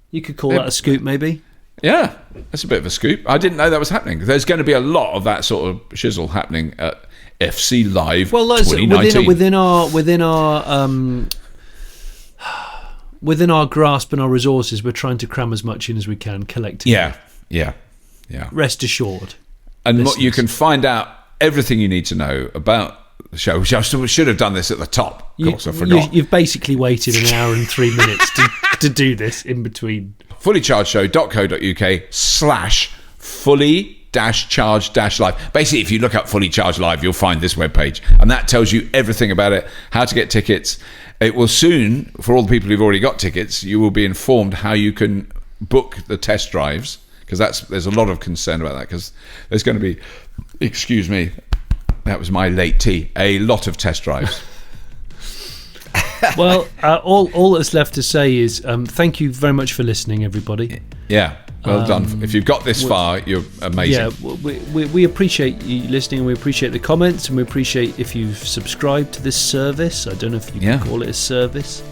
You could call that a scoop, maybe. Yeah, that's a bit of a scoop. I didn't know that was happening. There's going to be a lot of that sort of shizzle happening at FC Live 2019. Within our grasp and our resources, we're trying to cram as much in as we can collectively. Yeah. Rest assured. And you can find out everything you need to know about the show, which I should have done this at the top. Of course, I forgot. You've basically waited an hour and 3 minutes to do this in between. fullychargedshow.co.uk/fully-charged-live. Basically, if you look up Fully Charged Live, you'll find this webpage, and that tells you everything about it, how to get tickets. It will soon, for all the people who've already got tickets, you will be informed how you can book the test drives, because there's a lot of concern about that, because there's going to be, excuse me, that was my late tea, a lot of test drives. Well, all that's left to say is thank you very much for listening, everybody. Yeah, well done. If you've got this far, you're amazing. Yeah, we appreciate you listening, and we appreciate the comments, and we appreciate if you've subscribed to this service. I don't know if you can call it a service.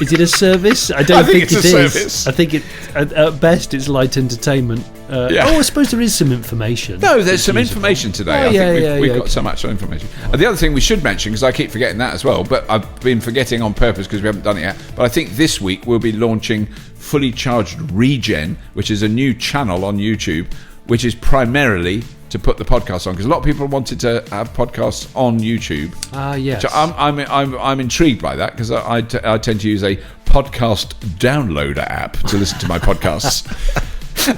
Is it a service? I think it's a service. I think at best it's light entertainment. Oh, I suppose there is some information. No, there's some information today. I think we've got some actual information. The other thing we should mention, because I keep forgetting that as well, but I've been forgetting on purpose because we haven't done it yet, but I think this week we'll be launching Fully Charged Regen, which is a new channel on YouTube, which is primarily to put the podcast on, because a lot of people wanted to have podcasts on YouTube. Yes. So I'm intrigued by that, because I tend to use a podcast downloader app to listen to my podcasts.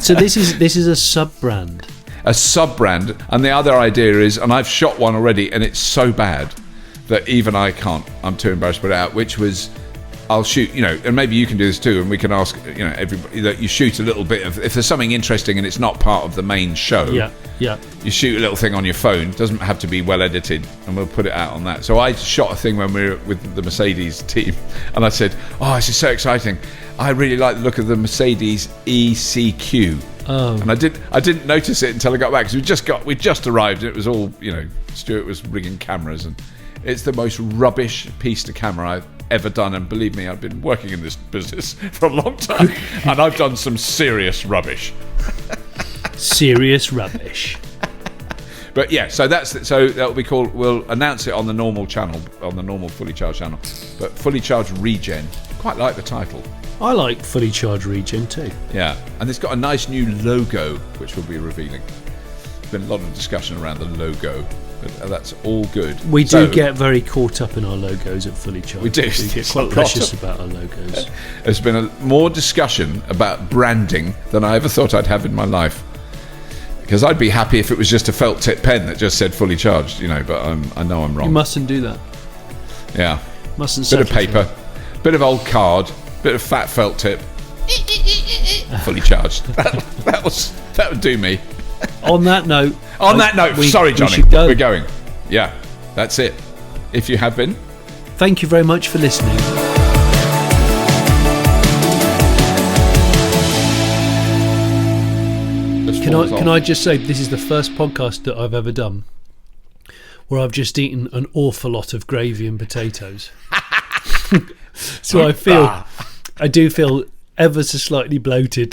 So this is a sub-brand. A sub-brand, and the other idea is, and I've shot one already, and it's so bad that even I can't. I'm too embarrassed to put it out. Which was, I'll shoot, and maybe you can do this too, and we can ask, everybody that you shoot a little bit of, if there's something interesting and it's not part of the main show. Yeah. You shoot a little thing on your phone. It doesn't have to be well edited, and we'll put it out on that. So I shot a thing when we were with the Mercedes team, and I said, "Oh, this is so exciting! I really like the look of the Mercedes ECQ." And I didn't notice it until I got back, because we just arrived and it was all, Stuart was rigging cameras, and it's the most rubbish piece of camera I've ever done. And believe me, I've been working in this business for a long time and I've done some serious rubbish. Serious rubbish. But yeah, so that'll be called. We'll announce it on the normal channel, on the normal Fully Charged channel. But Fully Charged Regen, quite like the title. I like Fully Charged Regen too. Yeah, and it's got a nice new logo which we'll be revealing. There's been a lot of discussion around the logo, but that's all good. We do get very caught up in our logos at Fully Charged. We do. We get quite precious about our logos. There's been more discussion about branding than I ever thought I'd have in my life. Because I'd be happy if it was just a felt tip pen that just said Fully Charged, but I know I'm wrong. You mustn't do that. Yeah. Mustn't. Bit of paper, bit of old card, bit of fat felt tip. Fully Charged. That would do me. On that note. Sorry, Jonny. We're going. Yeah, that's it. If you have been. Thank you very much for listening. Can I just say, this is the first podcast that I've ever done where I've just eaten an awful lot of gravy and potatoes. So I do feel ever so slightly bloated.